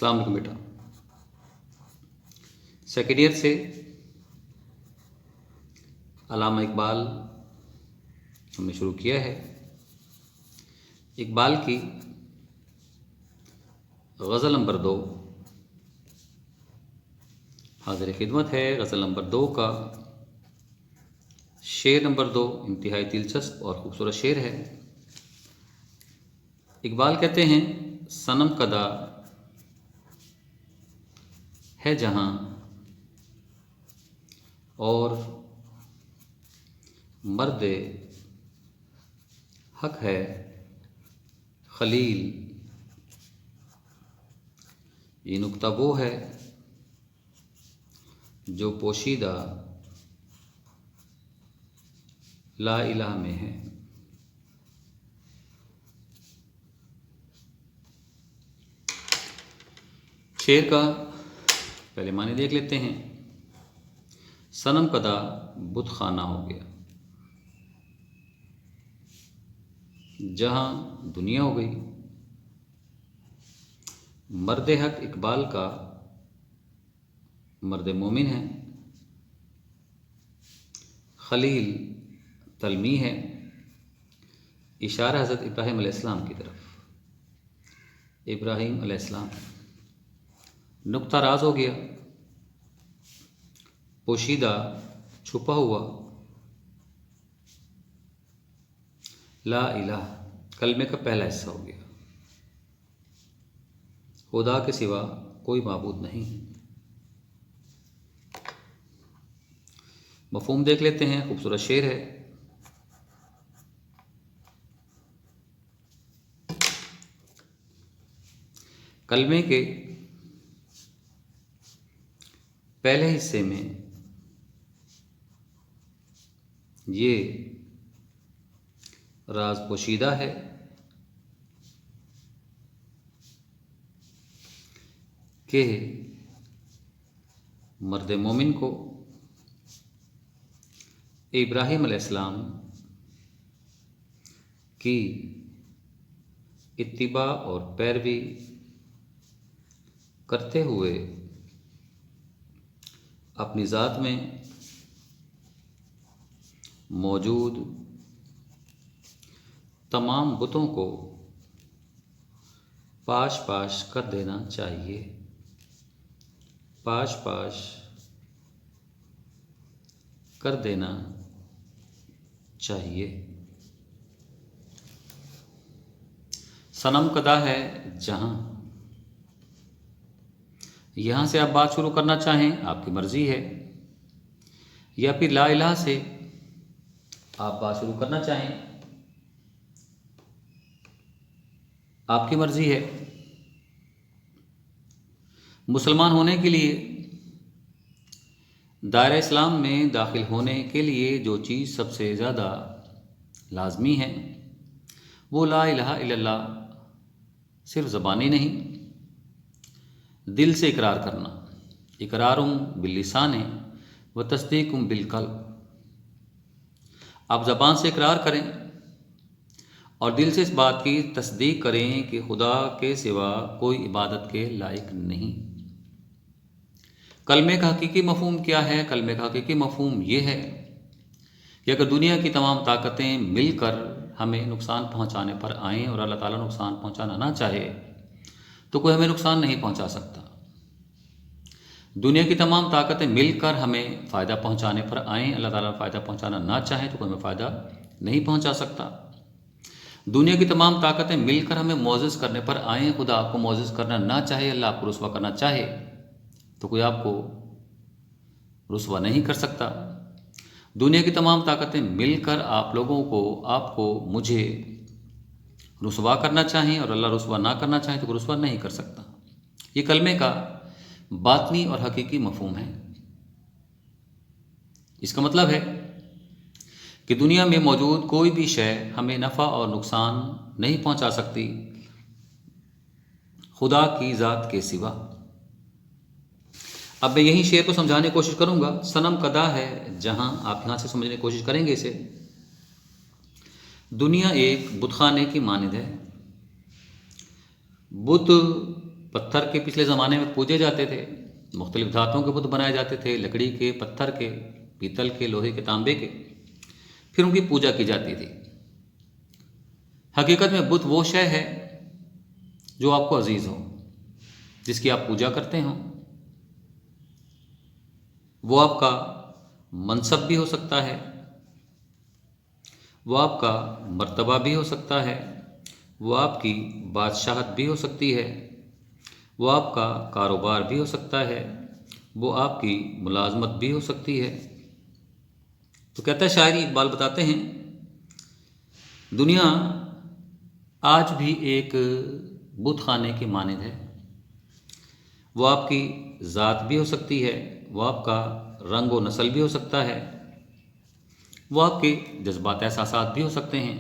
السلام علیکم بیٹا. Second year سے علامہ اقبال ہم نے شروع کیا ہے. اقبال کی غزل نمبر 2 حاضر خدمت ہے. غزل نمبر 2 کا شعر نمبر 2 انتہائی دلچسپ اور خوبصورت شعر ہے. اقبال کہتے ہیں صنم کدا ہے جہاں اور مرد حق ہے خلیل. یہ نکتہ وہ ہے جو پوشیدہ لا الہ میں ہے. شعر کا پہلے معنی دیکھ لیتے ہیں. صنم کدا بت خانہ ہو گیا جہاں دنیا ہو گئی. مرد حق اقبال کا مرد مومن ہے. خلیل تلمی ہے. اشارہ حضرت ابراہیم علیہ السلام کی طرف. ابراہیم علیہ السلام نقطہ راز ہو گیا، پوشیدہ چھپا ہوا. لا الہ کلمے کا پہلا حصہ ہو گیا. خدا کے سوا کوئی معبود نہیں. مفہوم دیکھ لیتے ہیں. خوبصورت شعر ہے. کلمے کے پہلے حصے میں یہ راز پوشیدہ ہے کہ مرد مومن کو ابراہیم علیہ السلام کی اتباع اور پیروی کرتے ہوئے اپنی ذات میں موجود تمام بتوں کو پاش پاش کر دینا چاہیے. پاش پاش کر دینا چاہیے. صنم کدا ہے جہاں. یہاں سے آپ بات شروع کرنا چاہیں آپ کی مرضی ہے، یا پھر لا الہ سے آپ بات شروع کرنا چاہیں آپ کی مرضی ہے. مسلمان ہونے کے لیے، دائرہ اسلام میں داخل ہونے کے لیے جو چیز سب سے زیادہ لازمی ہے وہ لا الہ الا اللہ صرف زبانی نہیں، دل سے اقرار کرنا. اقرارم باللسان و تصدیقم بالقلب. آپ زبان سے اقرار کریں اور دل سے اس بات کی تصدیق کریں کہ خدا کے سوا کوئی عبادت کے لائق نہیں. کلمے کا حقیقی مفہوم کیا ہے؟ کلمے کا حقیقی مفہوم یہ ہے کہ اگر دنیا کی تمام طاقتیں مل کر ہمیں نقصان پہنچانے پر آئیں اور اللہ تعالیٰ نقصان پہنچانا نہ چاہے تو کوئی ہمیں نقصان نہیں پہنچا سکتا. دنیا کی تمام طاقتیں مل کر ہمیں فائدہ پہنچانے پر آئیں، اللہ تعالیٰ فائدہ پہنچانا نہ چاہے تو کوئی ہمیں فائدہ نہیں پہنچا سکتا. دنیا کی تمام طاقتیں مل کر ہمیں معزز کرنے پر آئیں، خدا آپ کو معزز کرنا نہ چاہے، اللہ آپ کو رسوا کرنا چاہے تو کوئی آپ کو رسوا نہیں کر سکتا. دنیا کی تمام طاقتیں مل کر آپ لوگوں کو، آپ کو، مجھے رسوا کرنا چاہیں اور اللہ رسوا نہ کرنا چاہیں تو کوئی رسوا نہیں کر سکتا. یہ کلمے کا باطنی اور حقیقی مفہوم ہے. اس کا مطلب ہے کہ دنیا میں موجود کوئی بھی شے ہمیں نفع اور نقصان نہیں پہنچا سکتی خدا کی ذات کے سوا. اب میں یہی شعر کو سمجھانے کی کوشش کروں گا. صنم کدا ہے جہاں، آپ یہاں سے سمجھنے کی کوشش کریں گے اسے. دنیا ایک بت خانے کی مانند ہے. بت पत्थर के पिछले ज़माने में पूजे जाते थे, मुख्तलिफ धातुओं के बुत बनाए जाते थे, लकड़ी के, पत्थर के, पीतल के, लोहे के, तांबे के, फिर उनकी पूजा की जाती थी। हकीकत में बुत वो शय है जो आपको अजीज़ हो, जिसकी आप पूजा करते हो। वो आपका मनसब भी हो सकता है, वो आपका मर्तबा भी हो सकता है, वो आपकी बादशाहत भी हो सकती है, वो आपका कारोबार भी हो सकता है, वो आपकी मुलाजमत भी हो सकती है। तो कहता है शायरी इकबाल बताते हैं, दुनिया आज भी एक बुत खाने की मानद है। वो आपकी ज़ात भी हो सकती है, वो आपका रंग व नस्ल भी हो सकता है, वो आपके जज्बात एहसासात भी हो सकते हैं।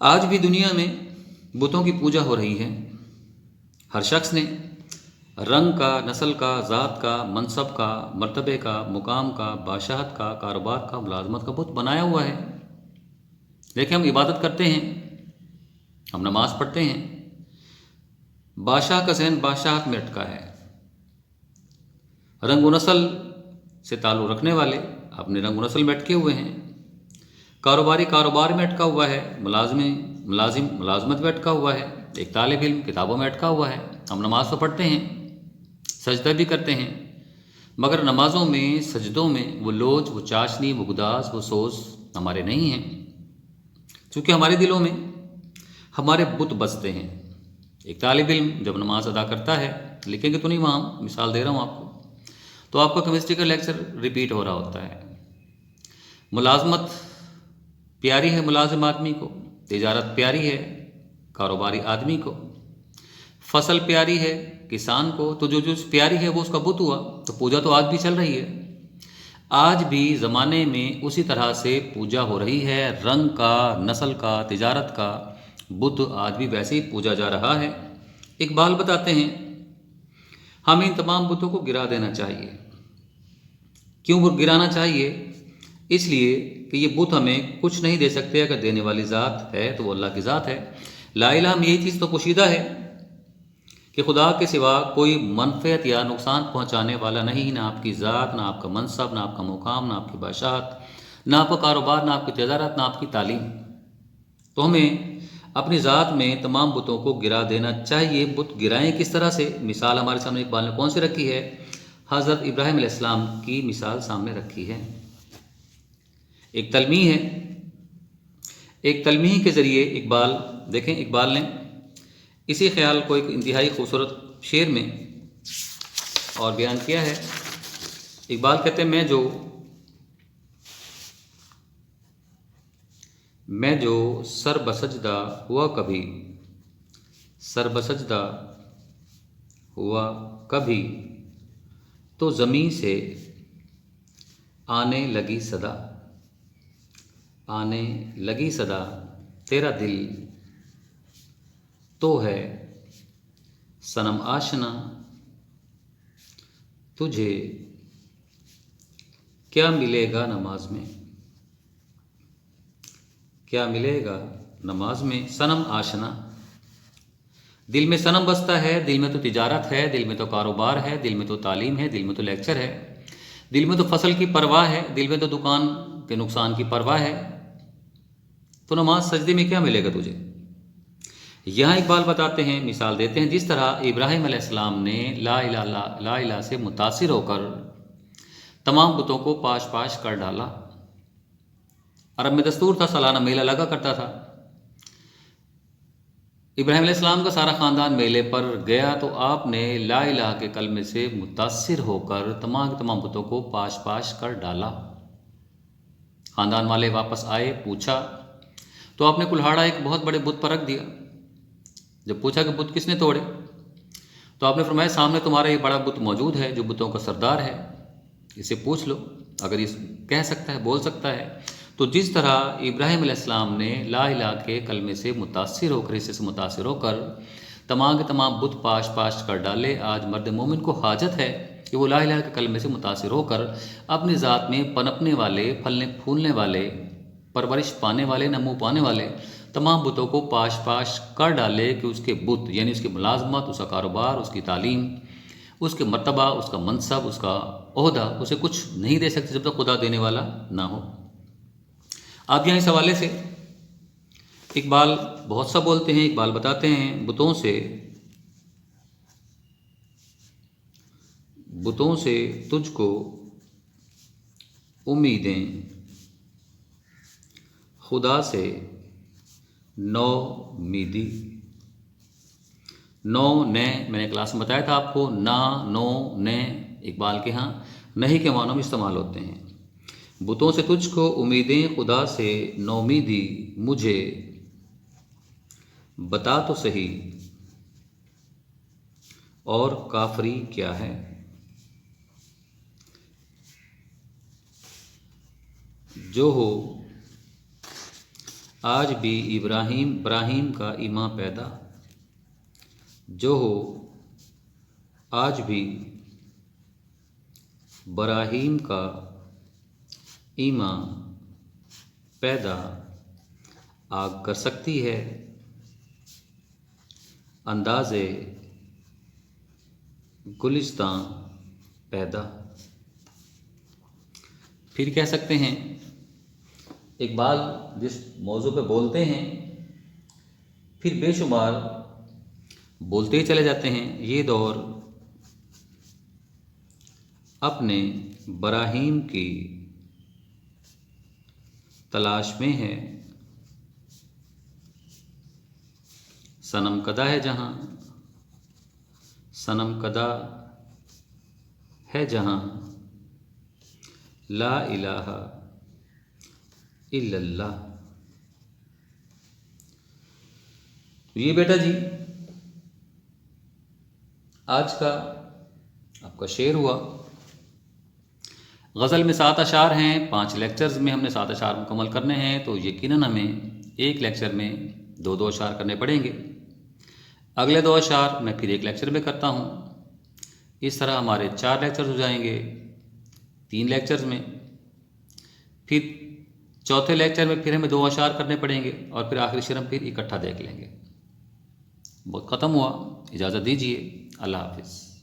आज भी दुनिया में बुतों की पूजा हो रही है। हर शख्स ने रंग का, नस्ल का, ज़ात का, मनसब का, मर्तबे का, मुकाम का, बादशाहत का, कारोबार का, मुलाजमत का बुत बनाया हुआ है। देखिए, हम इबादत करते हैं, हम नमाज पढ़ते हैं, बादशाह का ज़हन बादशाहत में अटका है। रंग व नस्ल से ताल्लुक़ रखने वाले अपने रंग व नस्ल में अटके हुए हैं। कारोबारी कारोबार में अटका हुआ है, मुलाजिमत में अटका हुआ है, एक तालिब इल्म किताबों में अटका हुआ है। हम नमाज तो पढ़ते हैं, सजदा भी करते हैं, मगर नमाज़ों में, सजदों में वो लोच, वो चाशनी, वो गुदास, वो सोच हमारे नहीं हैं, क्योंकि हमारे दिलों में हमारे बुत बसते हैं। एक तालिब इल्म जब नमाज अदा करता है, लिखेंगे तो नहीं वहाँ, मिसाल दे रहा हूँ आपको, तो आपका केमिस्ट्री का लेक्चर रिपीट हो रहा होता है। मुलाजमत प्यारी है मुलाजिम आदमी को, तिजारत प्यारी है कारोबारी आदमी को, फसल प्यारी है किसान को, तो जो जो प्यारी है वो उसका बुत हुआ। तो पूजा तो आज भी चल रही है, आज भी ज़माने में उसी तरह से पूजा हो रही है। रंग का, नस्ल का, तिजारत का बुत आज भी वैसे ही पूजा जा रहा है। इकबाल बताते हैं, हमें इन तमाम बुतों को गिरा देना चाहिए। क्यों वो गिराना चाहिए? इसलिए कि ये बुत हमें कुछ नहीं दे सकते। अगर देने वाली ज़ात है तो वो अल्लाह की ज़ात है। ला इलाहा में यही चीज़ तो पोशीदा है कि खुदा के सिवा कोई मनफ़ियत या नुकसान पहुंचाने वाला नहीं, ना आपकी ज़ात, ना आपका मनसब, ना आपका मुकाम, ना आपकी बादशाहत, ना आपका कारोबार, ना आपकी तिजारत, ना आपकी तालीम। तो हमें अपनी ज़ात में तमाम बुतों को गिरा देना चाहिए। बुत गिराएं किस तरह से? मिसाल हमारे सामने इकबाल ने कौन सी रखी है? हज़रत इब्राहिम अलैहिस्सलाम की मिसाल सामने रखी है। एक तलमीह है, एक तलमीह के ज़रिए इकबाल, देखें इकबाल ने इसी ख्याल को एक इंतहाई खूबसूरत शेर में और बयान किया है। इकबाल कहते हैं, मैं जो सर बसजदा हुआ कभी, सर बसजदा हुआ कभी, तो ज़मीं से आने लगी सदा, आने लगी सदा, तेरा दिल तो है सनम आशना, तुझे क्या मिलेगा नमाज में, क्या मिलेगा नमाज में। सनम आशना, दिल में सनम बसता है, दिल में तो तिजारत है, दिल में तो कारोबार है, दिल में तो तालीम है, दिल में तो लेक्चर है, दिल में तो फसल की परवाह है, दिल में तो दुकान के नुकसान की परवाह है। तो नमाज सजदे में क्या मिलेगा तुझे? यहाँ इकबाल बताते हैं, मिसाल देते हैं, जिस तरह इब्राहिम अलैहिस्सलाम ने ला इलाहा से मुतासिर होकर तमाम बुतों को पाश पाश कर डाला। अरब में दस्तूर था, सालाना मेला लगा करता था। इब्राहिम अलैहिस्सलाम का सारा ख़ानदान मेले पर गया, तो आपने ला इलाहा के कलमे से मुतासिर होकर तमाम बुतों को पाश पाश कर डाला। ख़ानदान वाले वापस आए, पूछा, तो आपने कुल्हाड़ा एक बहुत बड़े बुत पर रख दिया। जब पूछा कि बुत किसने तोड़े, तो आपने फरमाया, सामने तुम्हारा ये बड़ा बुत मौजूद है जो बुतों का सरदार है, इसे पूछ लो, अगर ये कह सकता है, बोल सकता है। तो जिस तरह इब्राहिम अलैहिस्सलाम ने ला इलाहा के कलमे से मुतासिर होकर, इससे मुतासिर होकर तमाम के तमाम बुत पाश पाश कर डाले, आज मर्द मोमिन को हाजत है कि वो ला इलाहा के कलमे से मुतासिर होकर अपनी ज़ात में पनपने वाले, फलने फूलने वाले, परवरिश पाने वाले, नमो पाने वाले तमाम बुतों को पाश पाश कर डाले कि उसके बुत यानी उसकी मुलाजमत, उसका कारोबार, उसकी तालीम, उसके मर्तबा, उसका मनसब, उसका ओहदा उसे कुछ नहीं दे सकते जब तक खुदा देने वाला ना हो। आप यहाँ इस हवाले से इकबाल बहुत सा बोलते हैं। इकबाल बताते हैं, बुतों से तुझको उम्मीदें, खुदा से नौमीदी। नौ ने मैंने क्लास में बताया था आपको, ना नो ने इकबाल के यहाँ नहीं के मानों में इस्तेमाल होते हैं। बुतों से तुझको उम्मीदें, खुदा से नौमीदी, मुझे बता तो सही और काफरी क्या है। जो हो आज भी इब्राहिम का ईमान पैदा, जो हो आज भी इब्राहिम का ईमान पैदा, आग कर सकती है अंदाज़े गुलिस्तां पैदा। फिर कह सकते हैं, इकबाल जिस मौजू पे बोलते हैं फिर बेशुमार बोलते ही चले जाते हैं। ये दौर अपने बराहीम की तलाश में है, सनम कदा है जहाँ, सनम कदा है जहाँ, ला इलाहा इल्लल्लाह। ये बेटा जी आज का आपका शेर हुआ। गज़ल में 7 अशार हैं, 5 लेक्चर्स में हमने 7 अशार मुकम्मल करने हैं, तो यकीनन हमें एक लेक्चर में 2-2 अशार करने पड़ेंगे। अगले 2 अशार मैं फिर एक लेक्चर में करता हूँ। इस तरह हमारे 4 लेक्चर्स हो जाएंगे 3 लेक्चर्स में। फिर चौथे लेक्चर में फिर हमें 2 अशार करने पड़ेंगे और फिर आखिरी शेर हम फिर इकट्ठा देख लेंगे। बहुत ख़त्म हुआ, इजाज़त दीजिए, अल्लाह हाफिज़।